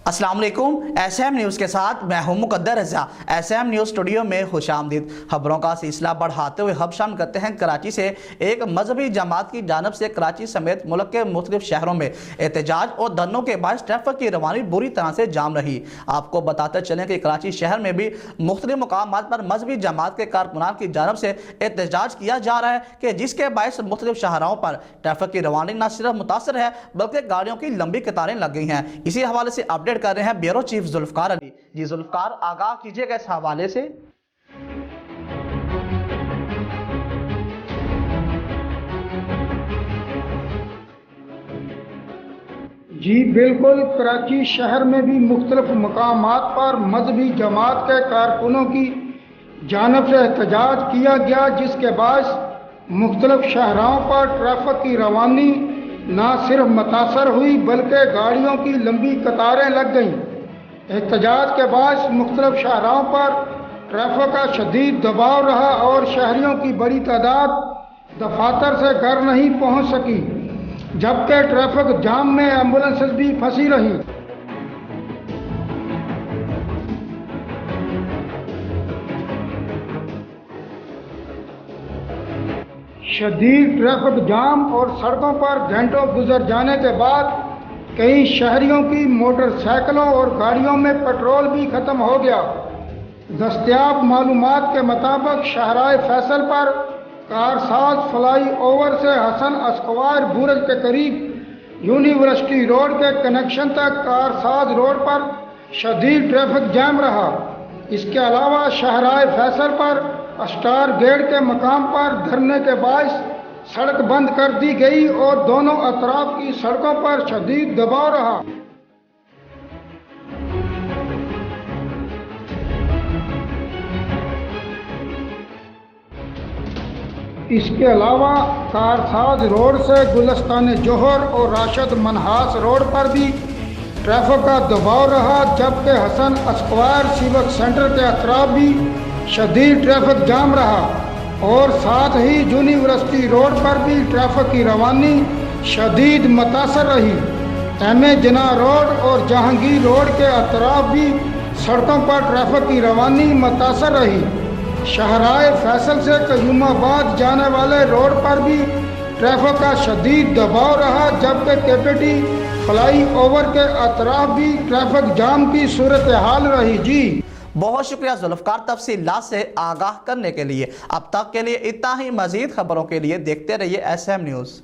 السلام علیکم، S M news کے ساتھ میں ہوں مقدر رضا۔ ایس ایم نیوز اسٹوڈیو میں خوش آمدید۔ خبروں کا سلسلہ بڑھاتے ہوئے اب شامل کرتے ہیں کراچی سے۔ ایک مذہبی جماعت کی جانب سے کراچی سمیت ملک کے مختلف شہروں میں احتجاج اور دھرنوں کے باعث ٹریفک کی روانی بری طرح سے جام رہی۔ آپ کو بتاتے چلیں کہ کراچی شہر میں بھی مختلف مقامات پر مذہبی جماعت کے کارکنان کی جانب سے احتجاج کیا جا رہا ہے کہ جس کے باعث مختلف شاہراہوں پر ٹریفک کی روانی نہ صرف متاثر ہے بلکہ گاڑیوں کی لمبی قطاریں لگ گئی ہیں۔ اسی حوالے سے اپڈیٹ کر رہے ہیں بیورو چیف ذوالفقار علی جی۔ ذوالفقار، آگاہ کیجئے گا اس حوالے سے۔ جی بالکل، کراچی شہر میں بھی مختلف مقامات پر مذہبی جماعت کے کارکنوں کی جانب سے احتجاج کیا گیا، جس کے باعث مختلف شاہراہوں پر ٹریفک کی روانی نہ صرف متاثر ہوئی بلکہ گاڑیوں کی لمبی قطاریں لگ گئیں۔ احتجاج کے باعث مختلف شاہراہوں پر ٹریفک کا شدید دباؤ رہا اور شہریوں کی بڑی تعداد دفاتر سے گھر نہیں پہنچ سکی، جبکہ ٹریفک جام میں ایمبولینسز بھی پھنسی رہیں۔ شدید ٹریفک جام اور سڑکوں پر گھنٹوں گزر جانے کے بعد کئی شہریوں کی موٹر سائیکلوں اور گاڑیوں میں پیٹرول بھی ختم ہو گیا۔ دستیاب معلومات کے مطابق شاہراہ فیصل پر کارساز فلائی اوور سے حسن اسکوائر برج کے قریب یونیورسٹی روڈ کے کنیکشن تک کارساز روڈ پر شدید ٹریفک جام رہا۔ اس کے علاوہ شاہراہ فیصل پر اسٹار گیٹ کے مقام پر دھرنے کے باعث سڑک بند کر دی گئی اور دونوں اطراف کی سڑکوں پر شدید دباؤ رہا۔ اس کے علاوہ کارساز روڈ سے گلستان جوہر اور راشد منہاس روڈ پر بھی ٹریفک کا دباؤ رہا، جبکہ حسن اسکوائر سیوک سینٹر کے اطراف بھی شدید ٹریفک جام رہا اور ساتھ ہی یونیورسٹی روڈ پر بھی ٹریفک کی روانی شدید متاثر رہی۔ ایم اے جناح روڈ اور جہانگیر روڈ کے اطراف بھی سڑکوں پر ٹریفک کی روانی متاثر رہی۔ شاہراہ فیصل سے قیوم آباد جانے والے روڈ پر بھی ٹریفک کا شدید دباؤ رہا، جبکہ کیپٹی فلائی اوور کے اطراف بھی ٹریفک جام کی صورتحال رہی۔ جی بہت شکریہ ذوالفقار تفصیلات سے آگاہ کرنے کے لیے۔ اب تک کے لیے اتنا ہی۔ مزید خبروں کے لیے دیکھتے رہیے ایس ایم نیوز۔